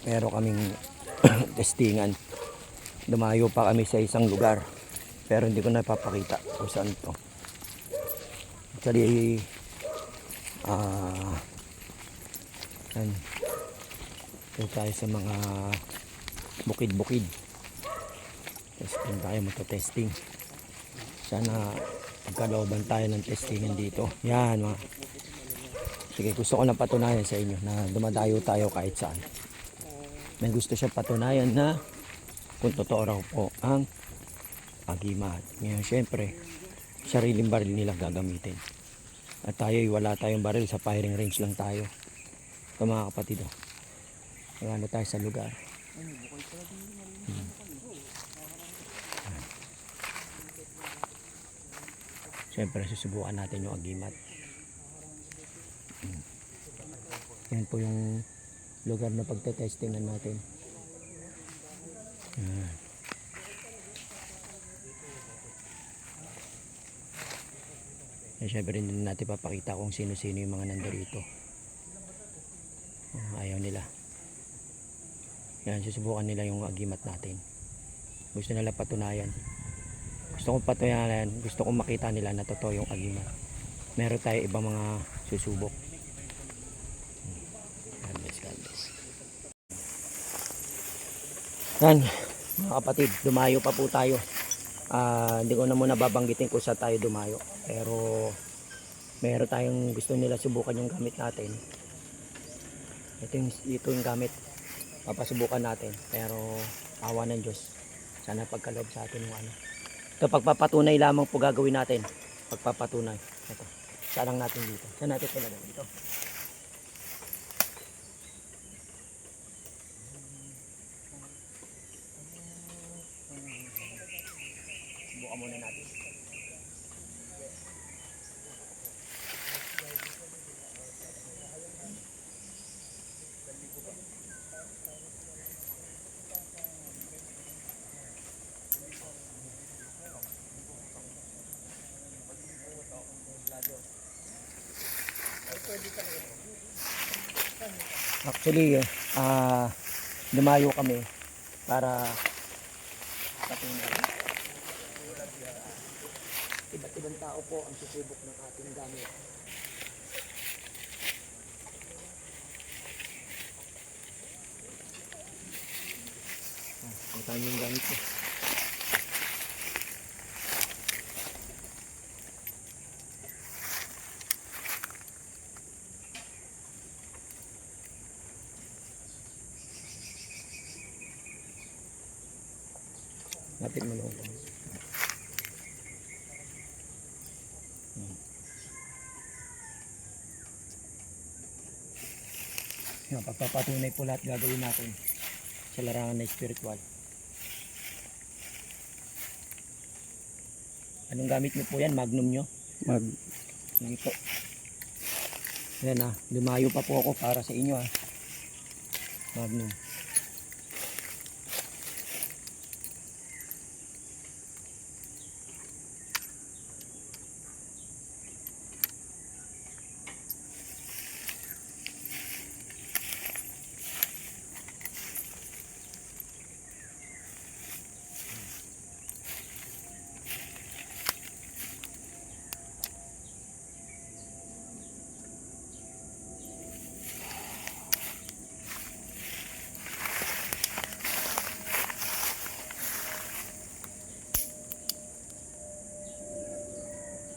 Meron kaming testingan. Dumayo pa kami sa isang lugar, pero hindi ko na ipapakita kung saan to. Actually, yan. Ito tayo sa mga bukid-bukid. Testing tayo, magto-testing. Sana pagkalooban tayo ng testingan dito. Yan mga. Sige, gusto ko na patunayan sa inyo na dumadayo tayo kahit saan. May gusto siya patunayan na kung totoo raw po ang agimat. Ngayon syempre, sariling baril nila gagamitin. At tayo wala tayong baril, sa firing range lang tayo. Ito mga kapatid, ano tayo sa lugar. Siyempre susubukan natin yung agimat. Yan po yung lugar na pagtetestingan natin. Siyempre hindi natin papakita kung sino-sino yung mga nandito. Ayaw nila. Yan, susubukan nila yung agimat natin. Gusto nila patunayan. Gusto kong patunayan, gusto kong makita nila na totoo yung agimat. Meron tayo ibang mga susubok. God bless. Yan, mga kapatid, dumayo pa po tayo. Hindi ko na muna babanggitin kung saan tayo dumayo. Pero meron tayong gusto nila subukan yung gamit natin. Ito yung gamit. Papasubukan natin. Pero awa ng Diyos. Sana pagkaloob sa atin yung ano. Ito pagpapatunay lamang po gagawin natin. Pagpapatunay. Ito. Saan lang natin dito. Saan natin talaga dito. Subukan muna natin. Actually, dumayo kami para patunay. Iba't ibang tao po ang susubok ng ating gamit. Ang tanyong gamit po. Lapit mo lang. Yan, pagpapatunay po lahat gagawin natin sa larangan na spiritual. Anong gamit niyo po yan? Magnum nyo? Hindi po. Yan lumayo pa po ako para sa inyo Magnum.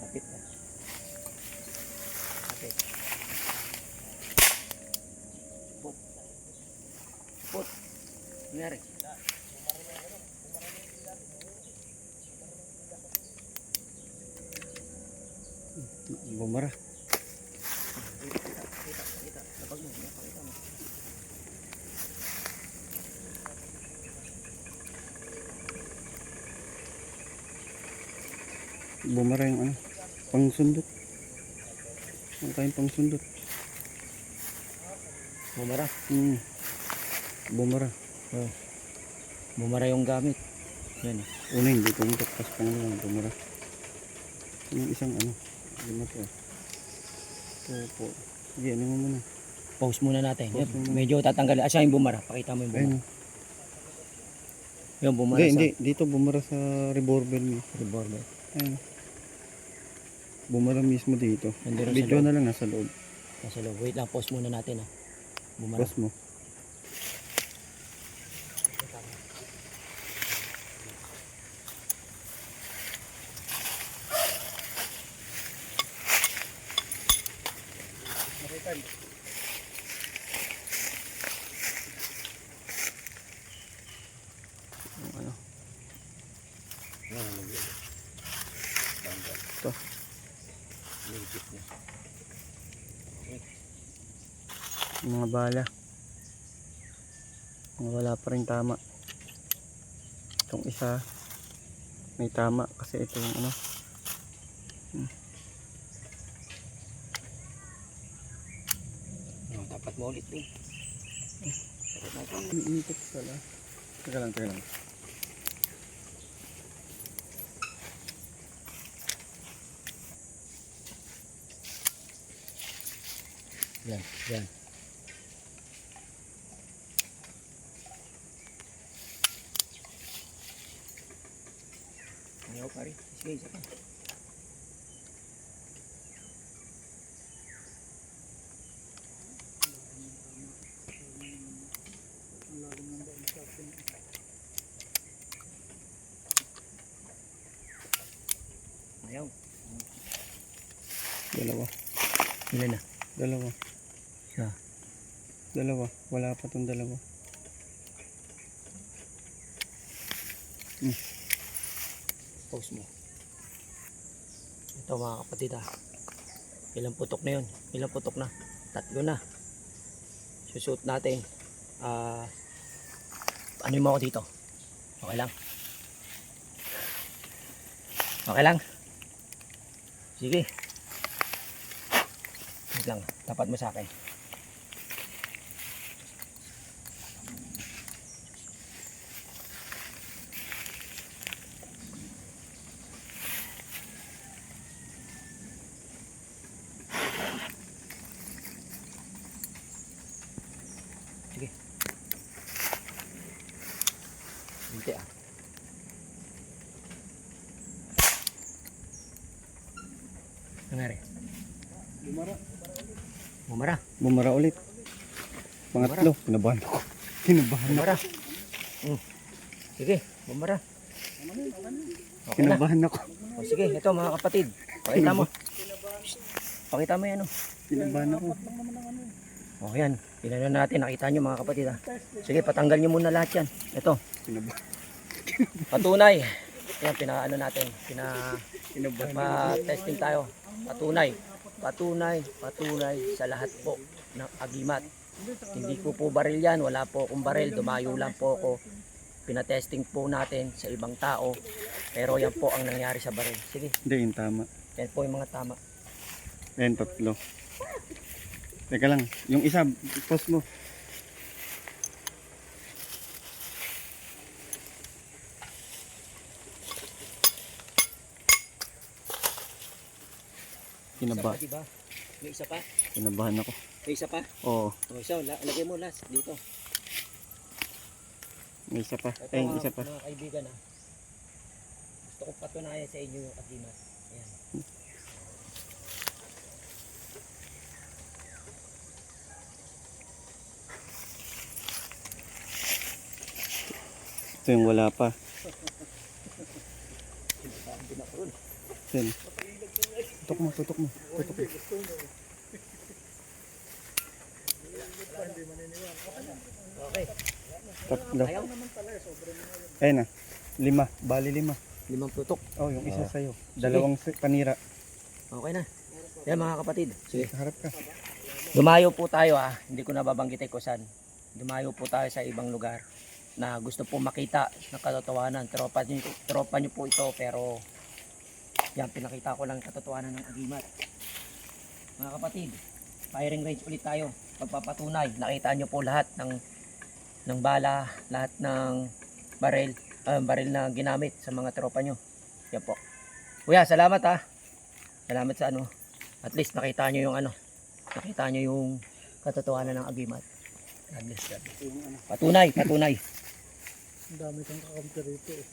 Lapit na. Lapit. Put. Nangyari. Bumara. Kita. Lapag mo. Pakita mo. Bumara yung pangsundot. Ang kayong pangsundot. Bumara. Bumara. Bumara yung gamit. Yan. Una hindi pumutok, pas pangalawa bumara. Yung isang ano. Lima to. Po. Sige, ano mo muna. Pause muna natin. Pause muna. Medyo tatanggalin. Asa yung bumara? Pakita mo yung bumara. Ayun. Yung bumara Hindi, sa hindi. Dito bumara sa revolver mo. revolver. Ayun. Bumara mismo dito. Nandun sa Video loob. na lang nasa loob. Nasa loob. Wait lang, pause muna natin ah. Bumara. Boss mo. Ano? Ito. Mga bala. Wala pa rin tama. Itong isa may tama kasi ito yung ano. Dapat mo ulit din. Iniikot pala. Teka lang, teka lang. Yan, yan. Ayaw pare. Sige, isa pa. Ayaw. Dalawa. Ilan na? Dalawa. Isa. Dalawa. Wala pa tong dalawa. Pause mo. Ito mga kapatid ah. Ilang putok na yun? Ilang putok na? 3 na. Susuot natin. Ano mo ako dito? Okay lang? Okay lang? Sige. Wait lang. Tapat mo sa akin. Sige. Hindi ah. Nangyari? Bumara. Bumara. Bumara ulit. Pangatlo. Kinabahan ako. Kinabahan ako. Bumara. Sige, bumara. Okay na. Kinabahan ako. O sige, ito mga kapatid. Pakita mo. Pakita mo yan. Kinabahan ako. O yan. Pinano natin. Nakita nyo mga kapatid. Sige, patanggal nyo muna lahat yan. Ito. Kinabahan. Patunay. Yan, pinaano natin. Kinabahan. Pa-testing tayo. Patunay. Patunay sa lahat po ng agimat. Hindi ko po baril yan. Wala po akong baril. Dumayo lang po ako. Pinatesting po natin sa ibang tao. Pero yan po ang nangyari sa baril. Sige, Hindi, yung tama. yan po yung mga tama. Ayan, 3. Teka lang. Yung isa, post mo. Kinaba. Isa pa, diba? May isa pa? Kinabahan ako. May isa pa? Oo. O isa, lagay mo last dito. May isa pa. Ito Ayun, isa pa. mga kaibigan ha. Gusto ko patunayan sa inyo yung agimat. Ayan. Ito yung wala pa. Yan. Tutok mo, tutok mo. Tutok mo. Okay. 3. Ayaw. Ayun na. 5. Bali 5. 5 tutok. Oh, yung isa sa'yo. 2 panira. Okay na. Yan mga kapatid. Sige. Harap ka. Dumayo po tayo ha. Hindi ko nababanggitin ko saan. Dumayo po tayo sa ibang lugar na gusto po makita ng katotohanan. Tropa nyo po ito pero yan pinakita ko lang katotohanan ng agimat. Mga kapatid, firing range ulit tayo. Pagpapatunay, nakita nyo po lahat ng bala, lahat ng baril na ginamit sa mga tropa nyo. Yan po. Kuya, salamat ha. Salamat sa ano. At least nakita nyo yung ano. Nakita nyo yung katotohanan ng agimat. God bless God. Yung ano, Patunay, patunay. ang dami kang kakampi rito eh.